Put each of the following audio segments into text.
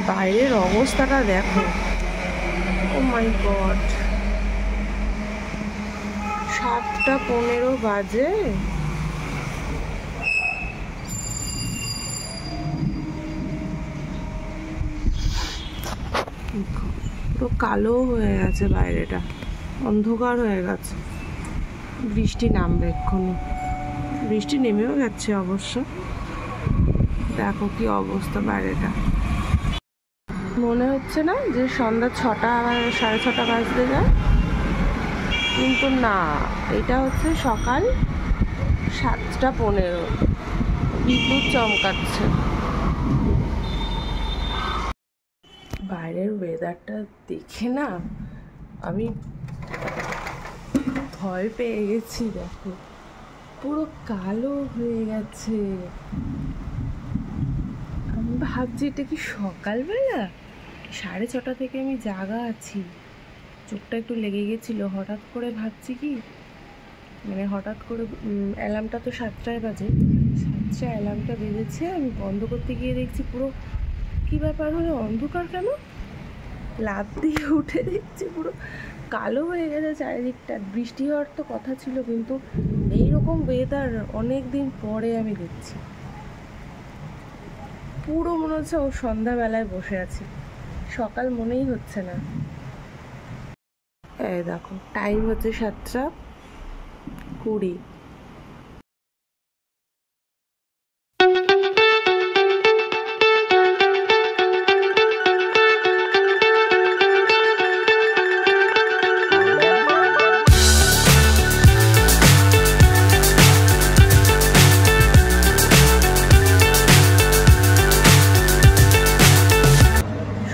বাইরের অবস্থাটা দেখো, ও মাই গড, 7:15 বাজে। পুরো কালো হয়ে গেছে বাইরেটা, অন্ধকার হয়ে গেছে। বৃষ্টি নামবে এক্ষুনি, বৃষ্টি নেমেও যাচ্ছে অবশ্য। দেখো কি অবস্থা বাইরেটা। মনে হচ্ছে না যে সন্ধ্যা 6টা 6:30 বাজতে যায়, কিন্তু না, এটা হচ্ছে সকাল 7:15। বিদ্যুৎ চমকাচ্ছে। বাইরের ওয়েদারটা দেখে না আমি ভয় পেয়ে গেছি। দেখো পুরো কালো হয়ে গেছে। আমি ভাবছি এটা কি সকালবেলা? 6:30 থেকে আমি জাগা আছি, চোখটা একটু লেগে গেছিলো। হঠাৎ করে ভাবছি কি, মানে হঠাৎ করে অ্যালার্মটা তো 7টায় বাজে, 7টায় অ্যালার্মটা বেজেছে, আমি বন্ধ করতে গিয়ে দেখছি পুরো কি ব্যাপার হলো, অন্ধকার কেন? লাফ দিয়ে উঠে দেখছি পুরো কালো হয়ে গেছে চারিদিকটা। বৃষ্টি হওয়ার তো কথা ছিল, কিন্তু এইরকম ওয়েদার অনেক দিন পরে আমি দেখছি। পুরো মনে হচ্ছে ও সন্ধ্যাবেলায় বসে আছি, সকাল মনেই হচ্ছে না। এই দেখো টাইম হচ্ছে 7:20।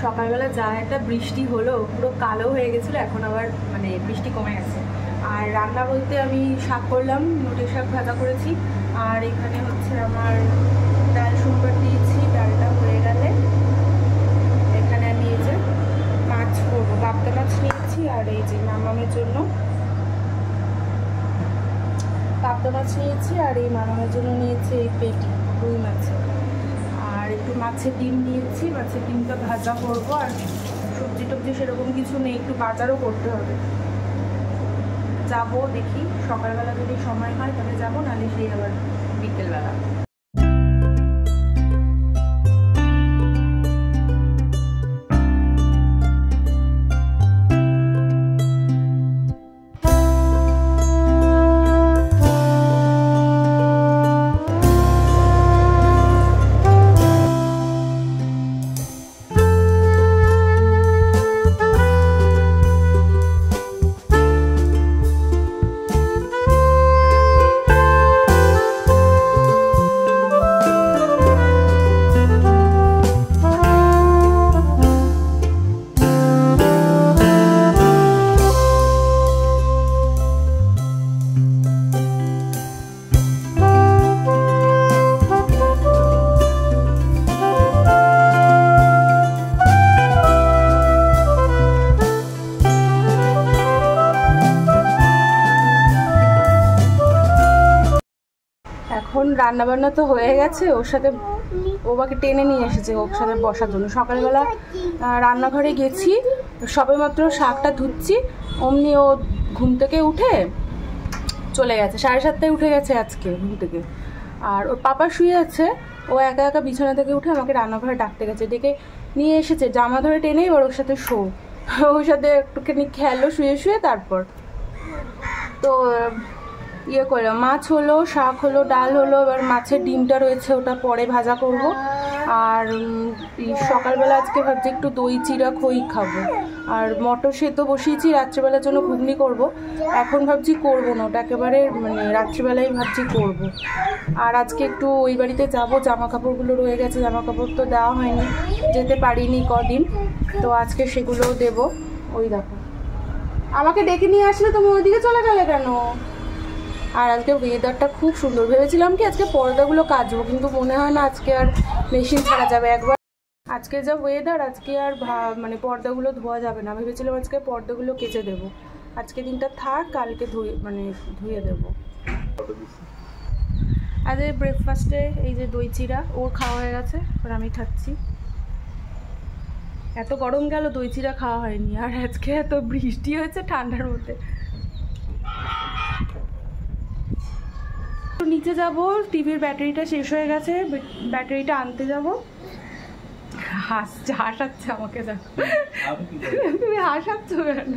সকালবেলা যা একটা বৃষ্টি হলো, পুরো কালো হয়ে গেছিলো, এখন আবার মানে বৃষ্টি কমে গেছে। আর রান্না বলতে আমি শাক করলাম, নোটের শাক ভাজা করেছি। আর এখানে হচ্ছে আমার ডাল সম্বার দিয়েছি, ডালটা হয়ে গেলে এখানে আমি এই যে মাছ করবো, পাবদা মাছ নিয়েছি। আর এই যে মামামের জন্য পাবদা মাছ নিয়েছি, আর এই মামামের জন্য নিয়েছি এই পেটি রুই মাছের। আর একটু মাছের ডিম নিয়েছি, মাছের ডিমটা ভাজা করবো। আর সবজি টবজি সেরকম কিছু নেই, একটু বাজারও করতে হবে। যাবো দেখি, সকালবেলা যদি সময় হয় তাহলে যাবো, নাহলে সেই আবার বিকেলবেলা। এখন রান্নাবান্না তো হয়ে গেছে, ওর সাথে ওবাকে টেনে নিয়ে এসেছে ওর সাথে বসার জন্য। সকালবেলা রান্নাঘরে গেছি, সবেমাত্র শাকটা ধুচ্ছি, অমনি ও ঘুম থেকে উঠে চলে গেছে। 7:30টায় উঠে গেছে আজকে ঘুম থেকে। আর ওর পাপা শুয়ে আছে, ও একা একা বিছানা থেকে উঠে আমাকে রান্নাঘরে ডাকতে গেছে, ডেকে নিয়ে এসেছে, জামা ধরে টেনে এবার ওর সাথে শো, ওর সাথে একটুখানি খেলো শুয়ে শুয়ে। তারপর তো ইয়ে করলাম, মাছ হলো, শাক হলো, ডাল হলো। এবার মাছের ডিমটা রয়েছে, ওটা পরে ভাজা করব। আর সকালবেলা আজকে ভাবছি একটু দই চিরা খই খাবো। আর মটর সেদ্ধ বসিয়েছি, রাত্রিবেলার জন্য ঘুগনি করব। এখন ভাবছি করবো না, ওটা একেবারে মানে রাত্রিবেলায় ভাবছি করব। আর আজকে একটু ওই বাড়িতে যাবো, জামা কাপড়গুলো রয়ে গেছে, জামা কাপড় তো দেওয়া হয়নি, যেতে পারিনি কদিন, তো আজকে সেগুলোও দেবো। ওই দেখো আমাকে ডেকে নিয়ে আসলে তুমি ওইদিকে চলে গেলে কেন? আর আজকে ওয়েদারটা খুব সুন্দর, ভেবেছিলাম কি আজকে পর্দাগুলো কাচবো, কিন্তু মনে হয় না আজকে আর মেশিন ছাড়া যাবে। একবার আজকে যা ওয়েদার, আজকে আর মানে পর্দাগুলো ধোয়া যাবে না। ভেবেছিলাম আজকে পর্দাগুলো কেচে দেবো, আজকে দিনটা থাক, কালকে ধুয়ে দেবো। আজ ব্রেকফাস্টে এই যে দই চিরা, ওর খাওয়া হয়ে গেছে, আর আমি খাচ্ছি। এত গরম গেল দই চিড়া খাওয়া হয়নি, আর আজকে এত বৃষ্টি হয়েছে ঠান্ডার মধ্যে। নিচে যাব, টিভির ব্যাটারিটা শেষ হয়ে গেছে, ব্যাটারিটা আনতে যাব। হাসাচ্ছে আমাকে, দেখো তুমি হাসাচ্ছ কেন?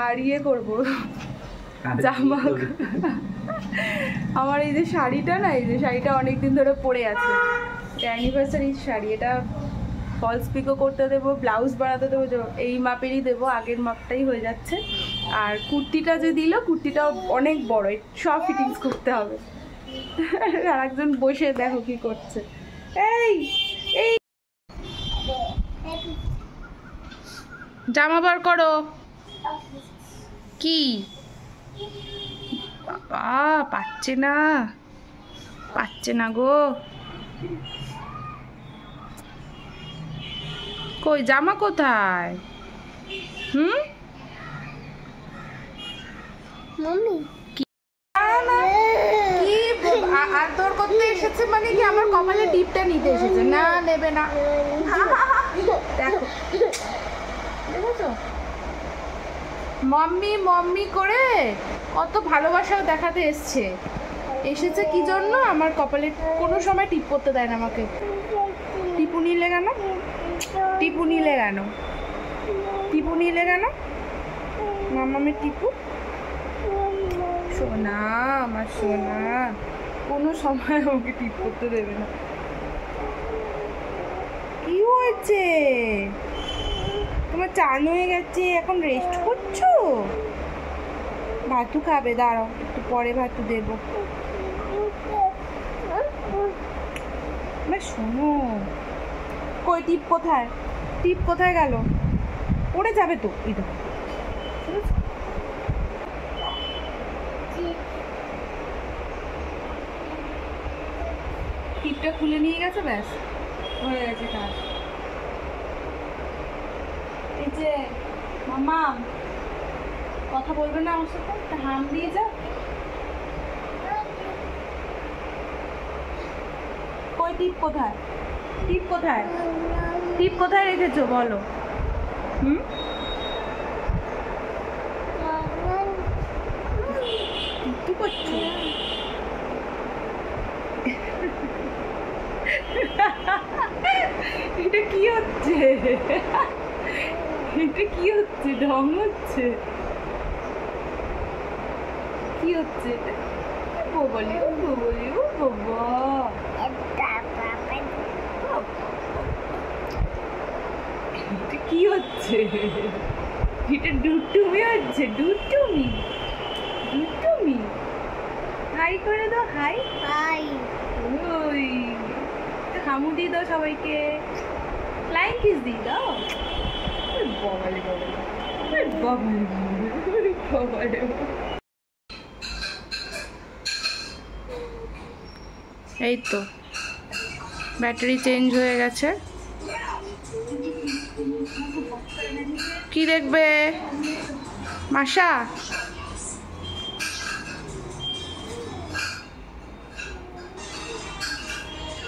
আর ইয়ে করবো জামা, আমার এই যে শাড়িটা না, এই যে শাড়িটা অনেকদিন ধরে পরে আছে, অ্যানিভার্সারির শাড়ি, এটা ফলস পিকো করতে দেবো, ব্লাউজ বানাতে দেবো, এই মাপেরই দেবো, আগের মাপটাই হয়ে যাচ্ছে। আর কুর্তিটা যে দিল, কুর্তিটাও অনেক বড়, সব ফিটিংস করতে হবে। আর একজন বসে দেখো কি করছে, এই এই জামা বার করো। কি বাবা, পাচ্ছে না গো, কই জামা কোথায়? মম্মি আদর করতে এসেছে মানে কি আমার কপালে টিপটা নিতে এসেছে? না, নেবে না। দেখো দেখেছো, মাম্মি মাম্মি করে কত ভালোবাসাও দেখাতে এসেছে কি জন্য? আমার কপালে কোনো সময় টিপ করতে দেয় না আমাকে। টিপু নিলে কেন? টিপু নিলে কেন? টিপু নিলে কেন? মাম্মামের টিপু, সোনা আমার সোনা, কোনো সময় আমাকে টিপ করতে দেবে না। কি হয়েছে তোমার? চান হয়ে গেছে, এখন রেস্ট করছো? ভাতু খাবে, দাঁড়াও একটু পরে ভাতু দেবো। শোনো, কই টিপ কোথায়? টিপ কোথায় গেল? পড়ে যাবে তো। এই দেখো, টিপটা খুলে নিয়ে গেছে, ব্যাস হয়ে গেছে কাজ। এই যে মামা, কথা বলবে না আমার সাথে? একটা হাম দিয়ে যা। কই টিপ কোথায়? টিপ কোথায়? টিপ কোথায় রেখেছো বলো? কি করছো? এটা কি হচ্ছে? এটা কি হচ্ছে? ঢং হচ্ছে? কি হচ্ছে এটা? বলি বলি ও বাবা, এটা কি হচ্ছে? এটা ডুটুমি হচ্ছে, ডুটুমি ডুটুমি। হাই করে দাও, হাই হাই। ওই হামু দিয়ে দাও সবাইকে, ফ্লাইং কিস দিয়ে দাও। বাবালে বাবালে বাবালে বাবালে। এই তো ব্যাটারি চেঞ্জ হয়ে গেছে। কি দেখবে মাসা?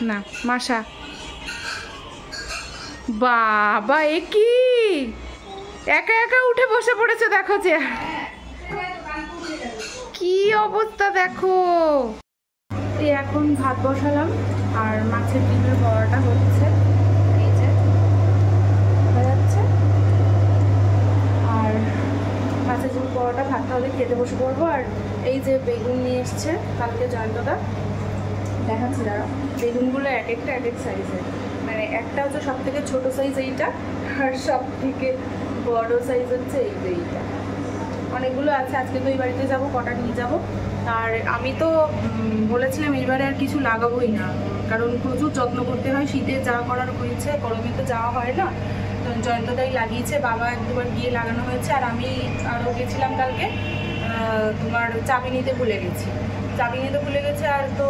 না মাসা, বাবা এ কি একা একা উঠে বসে পড়েছে, দেখো চেয়ার, কি অবস্থা দেখো। এই এখন ভাত বসালাম আর মাছের ডিমের বড়াটা হচ্ছে, এই যে দেখা যাচ্ছে। আর মাছের ডিমের বড়াটা ভাতটা হলে খেতে বসে পড়বো। আর এই যে বেগুন নিয়ে এসছে কালকে জয়ন্তদা, দেখাচ্ছি দাঁড়া। বেগুনগুলো এক একটা এক এক সাইজের, মানে একটা হচ্ছে সব থেকে ছোটো সাইজ এইটা, আর সব থেকে বড় সাইজ হচ্ছে এইটা। অনেকগুলো আছে, আজকে তো এই বাড়িতে যাবো, কটা নিয়ে যাব। আর আমি তো বলেছিলাম এইবারে আর কিছু লাগাবোই না, কারণ প্রচুর যত্ন করতে হয়, শীতে যা করার হয়েছে, গরমে তো যাওয়া হয় না। জয়ন্তদাই লাগিয়েছে, বাবা এক দুবার গিয়ে লাগানো হয়েছে। আর আমি আরও গেছিলাম কালকে, তোমার চাবি নিতে ভুলে গেছি, আর তো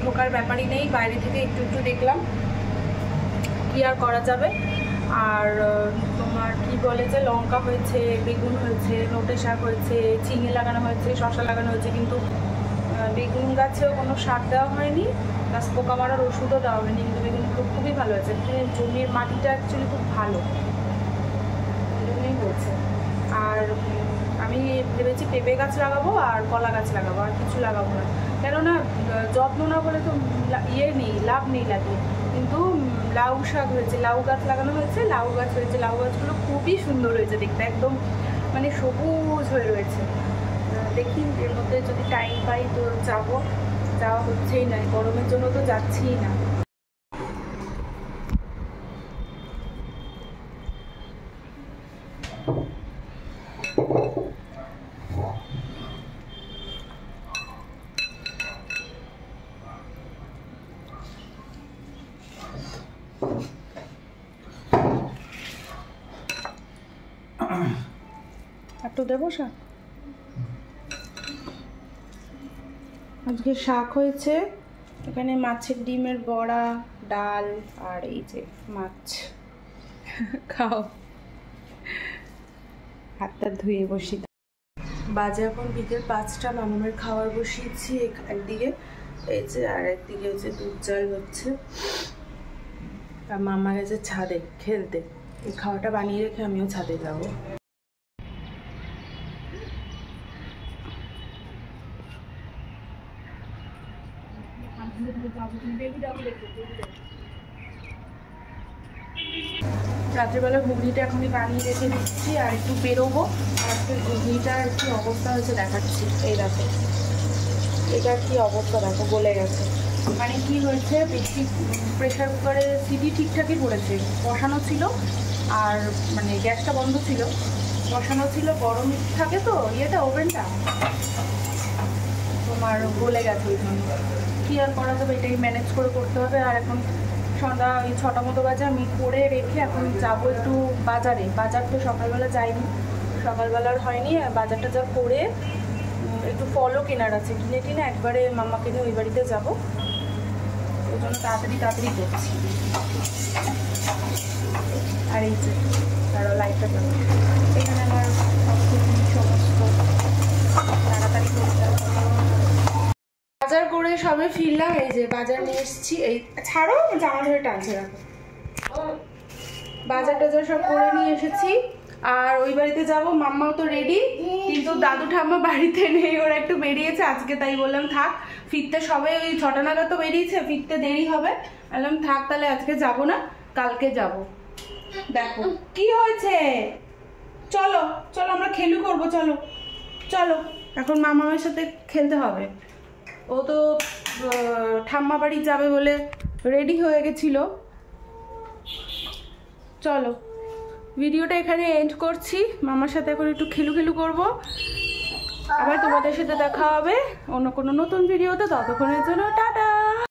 ঢোকার ব্যাপারই নেই, বাইরে থেকে একটু একটু দেখলাম, কি আর করা যাবে। আর তোমার কি বলে যে লঙ্কা হয়েছে, বেগুন হয়েছে, নোটে শাক হয়েছে, ঝিঙে লাগানো হয়েছে, শসা লাগানো হয়েছে, কিন্তু বেগুন গাছেও কোনো সার দেওয়া হয়নি, প্লাস পোকা মারার ওষুধও দেওয়া হয়নি, কিন্তু বেগুনগুলো খুবই ভালো হয়েছে। জমির মাটিটা অ্যাকচুয়ালি খুব ভালো, এই জন্যই হয়েছে। আর আমি ভেবেছি পেঁপে গাছ লাগাবো আর কলা গাছ লাগাবো, আর কিছু লাগাবো না, কেননা যত্ন না বলে তো লাভ নেই লাগিয়ে। কিন্তু লাউ শাক হয়েছে, লাউ গাছ লাগানো হয়েছে, লাউ গাছ হয়েছে, লাউ গাছগুলো খুবই সুন্দর হয়েছে দেখতে, একদম মানে সবুজ হয়ে রয়েছে। দেখি এর মধ্যে যদি টাইম পাই তো যাওয়া হচ্ছেই না, গরমের জন্য তো যাচ্ছিই না। একটু দেবো শাক। আজকে শাক হয়েছে, এখানে মাছের ডিমের বড়া, ডাল, আর এই যে মাছ। খাও, হাতটা ধুয়ে বসি। বাজে এখন বিকেল 5টা, মামামের খাবার বসিয়েছি একদিকে, এই যে আর একদিকে হচ্ছে দুধ জাল হচ্ছে। আর মামা গেছে ছাদে খেলতে, এই খাওয়াটা বানিয়ে রেখে আমিও ছাদে যাবো। রাত্রিবেলা ঘুগনিটা এখনই বানিয়ে রেখে দিচ্ছি, আর একটু বেরোবো। আজকে ঘুগনিটার কি অবস্থা হয়েছে দেখাচ্ছি। এই দেখো এটার কি অবস্থা, দেখো গলে গেছে। মানে কি হয়েছে, বেশি প্রেশার কুকারে সিটি ঠিকঠাকই পড়েছে, বসানো ছিল, আর মানে গ্যাসটা বন্ধ ছিল, বসানো ছিল, গরম থাকে তো ইয়েটা, ওভেনটা তোমার গলে গেছে। ওই জন্য কী আর করা যাবে, এটাকে ম্যানেজ করে করতে হবে। আর এখন সন্ধ্যা ওই 6টা মতো বাজে, আমি করে রেখে এখন যাবো একটু বাজারে। বাজার তো সকালবেলা যাইনি, সকালবেলার হয়নি, বাজারটা যা করে একটু ফলও কেনার আছে, কিনে একবারে মামাকে নিয়ে ওই বাড়িতে যাবো, ওই জন্য তাড়াতাড়ি করছি। আর এই যে তারা লাইটটা যাবে, এখানে আমার সমস্ত তাড়াতাড়ি করতে হবে। বাজার করে সবে ফিরলাম, এই যে বাজার নিয়ে এসেছি। এই ছাড়ো, জামা ধরে টানছে, রাখো। বাজার টাজার সব করে নিয়ে এসেছি, আর ওই বাড়িতে যাব। মাম্মাও তো রেডি, কিন্তু দাদু ঠাম্মা বাড়িতে নেই, ওরা একটু বেরিয়েছে আজকে, তাই বললাম থাক, ফিরতে সবে ওই 6টা নাগাদ তো বেরিয়েছে, ফিরতে দেরি হবে। বললাম থাক তাহলে, আজকে যাব না, কালকে যাব। দেখো কি হয়েছে, চলো চলো আমরা খেলু করবো, চলো চলো। এখন মামামের সাথে খেলতে হবে। ও তো ঠাম্মা বাড়ি যাবে বলে রেডি হয়ে গেছিল। চলো ভিডিওটা এখানে এন্ড করছি, মামার সাথে এখন একটু খেলু করবো, আবার তোমাদের সাথে দেখা হবে অন্য কোনো নতুন ভিডিওতে। ততক্ষণের জন্য টাটা।